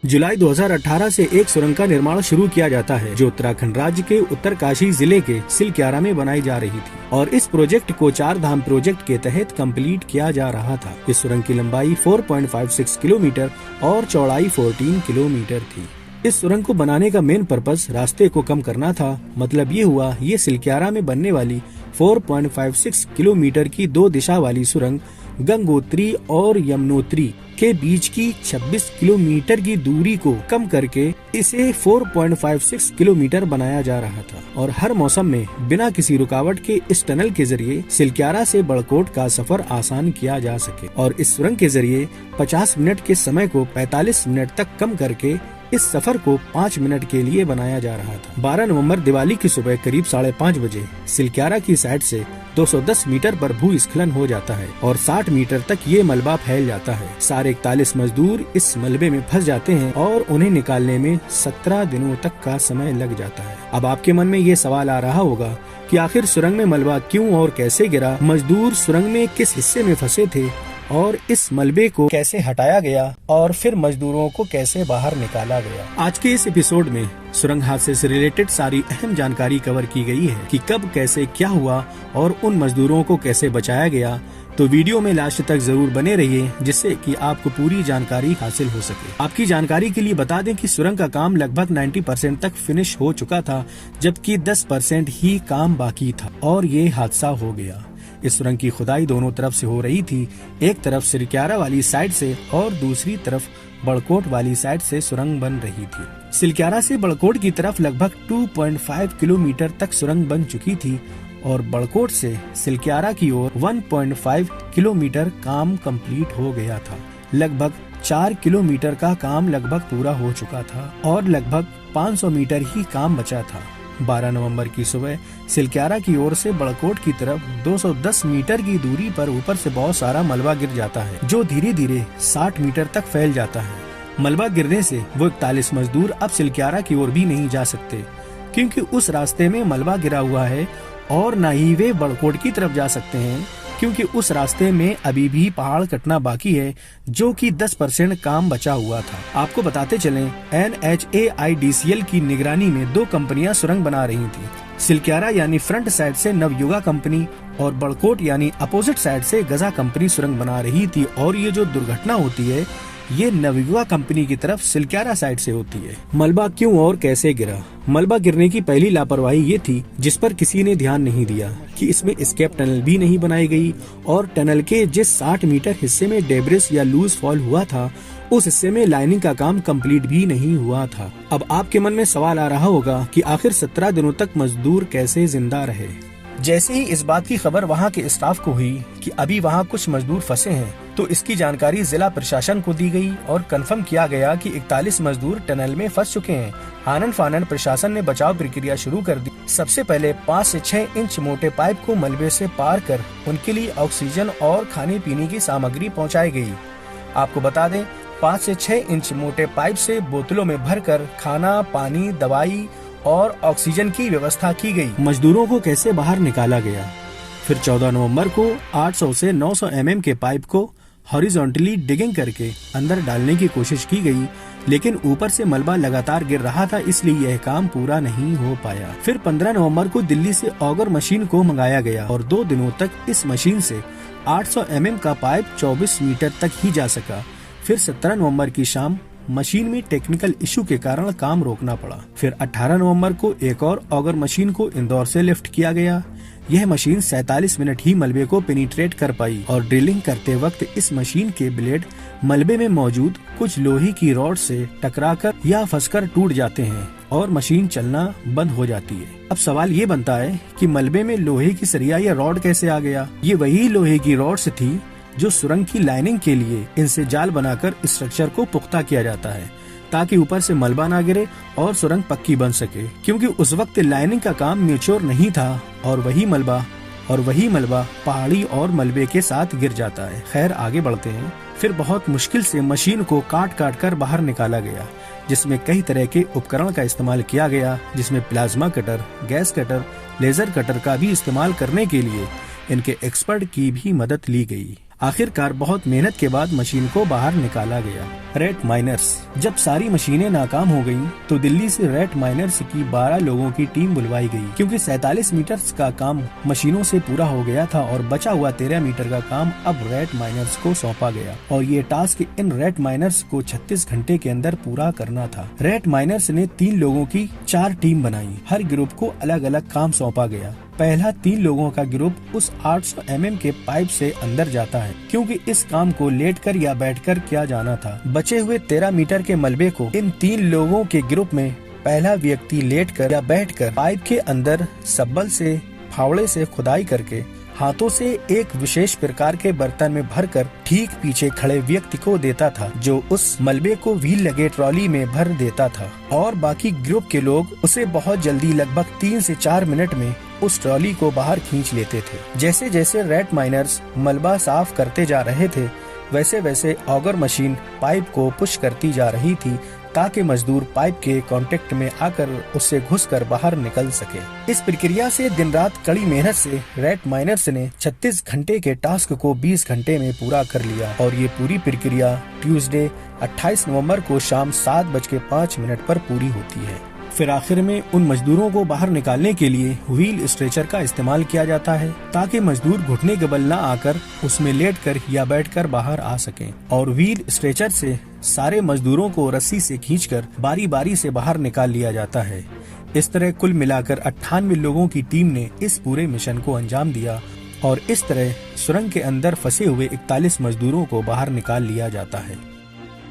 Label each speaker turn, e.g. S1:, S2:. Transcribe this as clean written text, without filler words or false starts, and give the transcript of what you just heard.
S1: जुलाई 2018 से एक सुरंग का निर्माण शुरू किया जाता है जो उत्तराखंड राज्य के उत्तरकाशी जिले के सिलक्यारा में बनाई जा रही थी और इस प्रोजेक्ट को 4 धाम प्रोजेक्ट के तहत कंप्लीट किया जा रहा था। इस सुरंग की लंबाई 4.56 किलोमीटर और चौड़ाई 14 किलोमीटर थी। इस सुरंग को बनाने का मेन पर्पस रास्ते को कम करना था। मतलब ये हुआ, ये सिलक्यारा में बनने वाली 4.56 किलोमीटर की 2 दिशा वाली सुरंग गंगोत्री और यमुनोत्री के बीच की 26 किलोमीटर की दूरी को कम करके इसे 4.56 किलोमीटर बनाया जा रहा था और हर मौसम में बिना किसी रुकावट के इस टनल के जरिए सिलक्यारा से बड़कोट का सफर आसान किया जा सके। और इस सुरंग के जरिए 50 मिनट के समय को 45 मिनट तक कम करके इस सफर को 5 मिनट के लिए बनाया जा रहा था। 12 नवंबर दिवाली की सुबह करीब 5:30 बजे सिलक्यारा की साइड से 210 मीटर पर भूस्खलन हो जाता है और 60 मीटर तक ये मलबा फैल जाता है। सारे 41 मजदूर इस मलबे में फंस जाते हैं और उन्हें निकालने में 17 दिनों तक का समय लग जाता है। अब आपके मन में ये सवाल आ रहा होगा कि आखिर सुरंग में मलबा क्यों और कैसे गिरा, मजदूर सुरंग में किस हिस्से में फंसे थे और इस मलबे को कैसे हटाया गया और फिर मजदूरों को कैसे बाहर निकाला गया। आज के इस एपिसोड में सुरंग हादसे से रिलेटेड सारी अहम जानकारी कवर की गई है कि कब कैसे क्या हुआ और उन मजदूरों को कैसे बचाया गया। तो वीडियो में लास्ट तक जरूर बने रहिए जिससे कि आपको पूरी जानकारी हासिल हो सके। आपकी जानकारी के लिए बता दें कि सुरंग का काम लगभग 90% तक फिनिश हो चुका था, जबकि 10% ही काम बाकी था और ये हादसा हो गया। इस सुरंग की खुदाई दोनों तरफ से हो रही थी, एक तरफ सिलक्यारा वाली साइड से और दूसरी तरफ बड़कोट वाली साइड से सुरंग बन रही थी। सिलक्यारा से बड़कोट की तरफ लगभग 2.5 किलोमीटर तक सुरंग बन चुकी थी और बड़कोट से सिलक्यारा की ओर 1.5 किलोमीटर काम कंप्लीट हो गया था। लगभग 4 किलोमीटर का काम लगभग पूरा हो चुका था और लगभग 500 मीटर ही काम बचा था। 12 नवंबर की सुबह सिलक्यारा की ओर से बड़कोट की तरफ 210 मीटर की दूरी पर ऊपर से बहुत सारा मलबा गिर जाता है जो धीरे धीरे 60 मीटर तक फैल जाता है। मलबा गिरने से वो 41 मजदूर अब सिलक्यारा की ओर भी नहीं जा सकते क्योंकि उस रास्ते में मलबा गिरा हुआ है और न ही वे बड़कोट की तरफ जा सकते हैं क्योंकि उस रास्ते में अभी भी पहाड़ कटना बाकी है जो कि 10% काम बचा हुआ था। आपको बताते चलें, NHAIDCL की निगरानी में 2 कंपनियां सुरंग बना रही थी। सिलक्यारा यानी फ्रंट साइड से नवयुगा कंपनी और बड़कोट यानी अपोजिट साइड से गजा कंपनी सुरंग बना रही थी और ये जो दुर्घटना होती है ये नवयुगा कंपनी की तरफ सिलक्यारा साइड से होती है। मलबा क्यों और कैसे गिरा? मलबा गिरने की पहली लापरवाही ये थी जिस पर किसी ने ध्यान नहीं दिया कि इसमें एस्केप टनल भी नहीं बनाई गई और टनल के जिस 60 मीटर हिस्से में डेब्रिस या लूज फॉल हुआ था उस हिस्से में लाइनिंग का काम कंप्लीट भी नहीं हुआ था। अब आपके मन में सवाल आ रहा होगा कि आखिर 17 दिनों तक मजदूर कैसे जिंदा रहे। जैसे ही इस बात की खबर वहां के स्टाफ को हुई कि अभी वहां कुछ मजदूर फंसे हैं तो इसकी जानकारी जिला प्रशासन को दी गई और कंफर्म किया गया कि 41 मजदूर टनल में फंस चुके हैं। आनन फानन प्रशासन ने बचाव प्रक्रिया शुरू कर दी। सबसे पहले 5 से 6 इंच मोटे पाइप को मलबे से पार कर उनके लिए ऑक्सीजन और खाने पीने की सामग्री पहुँचाई गयी। आपको बता दें, 5 से 6 इंच मोटे पाइप से बोतलों में भरकर खाना, पानी, दवाई और ऑक्सीजन की व्यवस्था की गई। मजदूरों को कैसे बाहर निकाला गया? फिर 14 नवंबर को 800 से 900 mm के पाइप को हॉरिजॉन्टली डिगिंग करके अंदर डालने की कोशिश की गई, लेकिन ऊपर से मलबा लगातार गिर रहा था इसलिए यह काम पूरा नहीं हो पाया। फिर 15 नवंबर को दिल्ली से ऑगर मशीन को मंगाया गया और 2 दिनों तक इस मशीन से 800 mm का पाइप 24 मीटर तक ही जा सका। फिर 17 नवंबर की शाम मशीन में टेक्निकल इशू के कारण काम रोकना पड़ा। फिर 18 नवंबर को एक और ऑगर मशीन को इंदौर से लिफ्ट किया गया। यह मशीन 47 मिनट ही मलबे को पेनिट्रेट कर पाई और ड्रिलिंग करते वक्त इस मशीन के ब्लेड मलबे में मौजूद कुछ लोहे की रॉड से टकराकर या फंसकर टूट जाते हैं और मशीन चलना बंद हो जाती है। अब सवाल ये बनता है कि मलबे में लोहे की सरिया या रॉड कैसे आ गया? ये वही लोहे की रॉड्स थी जो सुरंग की लाइनिंग के लिए इनसे जाल बनाकर स्ट्रक्चर को पुख्ता किया जाता है ताकि ऊपर से मलबा ना गिरे और सुरंग पक्की बन सके, क्योंकि उस वक्त लाइनिंग का काम मैच्योर नहीं था और वही मलबा पहाड़ी और मलबे के साथ गिर जाता है। खैर, आगे बढ़ते हैं। फिर बहुत मुश्किल से मशीन को काट कर बाहर निकाला गया, जिसमें कई तरह के उपकरण का इस्तेमाल किया गया, जिसमें plasma cutter, gas cutter, laser cutter का भी इस्तेमाल करने के लिए इनके एक्सपर्ट की भी मदद ली गई। आखिरकार बहुत मेहनत के बाद मशीन को बाहर निकाला गया। Rat miners. जब सारी मशीनें नाकाम हो गयीं, तो दिल्ली से रैट माइनर्स की 12 लोगों की टीम बुलवाई गई, क्योंकि 47 मीटर का काम मशीनों से पूरा हो गया था और बचा हुआ 13 मीटर का काम अब रैट माइनर्स को सौंपा गया और ये टास्क इन रैट माइनर्स को 36 घंटे के अंदर पूरा करना था। रैट माइनर्स ने 3 लोगों की 4 टीम बनाई। हर ग्रुप को अलग अलग काम सौंपा गया। पहला 3 लोगों का ग्रुप उस 800 mm के पाइप से अंदर जाता है, क्योंकि इस काम को लेटकर या बैठकर किया जाना था। बचे हुए 13 मीटर के मलबे को इन 3 लोगों के ग्रुप में पहला व्यक्ति लेटकर या बैठकर पाइप के अंदर सब्बल से फावड़े से खुदाई करके हाथों से एक विशेष प्रकार के बर्तन में भरकर ठीक पीछे खड़े व्यक्ति को देता था, जो उस मलबे को व्हील लगे ट्रॉली में भर देता था और बाकी ग्रुप के लोग उसे बहुत जल्दी लगभग 3 से 4 मिनट में उस ट्रॉली को बाहर खींच लेते थे। जैसे जैसे रैट माइनर्स मलबा साफ करते जा रहे थे, वैसे वैसे ऑगर मशीन पाइप को पुश करती जा रही थी, ताकि मजदूर पाइप के कांटेक्ट में आकर उससे घुसकर बाहर निकल सके। इस प्रक्रिया से दिन रात कड़ी मेहनत से रैट माइनर्स ने 36 घंटे के टास्क को 20 घंटे में पूरा कर लिया और ये पूरी प्रक्रिया ट्यूसडे 28 नवंबर को शाम 7:05 पर पूरी होती है। फिर आखिर में उन मजदूरों को बाहर निकालने के लिए व्हील स्ट्रेचर का इस्तेमाल किया जाता है, ताकि मजदूर घुटने के बल न आकर उसमें लेटकर या बैठकर बाहर आ सकें और व्हील स्ट्रेचर से सारे मजदूरों को रस्सी से खींचकर बारी बारी से बाहर निकाल लिया जाता है। इस तरह कुल मिलाकर 98 लोगों की टीम ने इस पूरे मिशन को अंजाम दिया और इस तरह सुरंग के अंदर फंसे हुए 41 मजदूरों को बाहर निकाल लिया जाता है।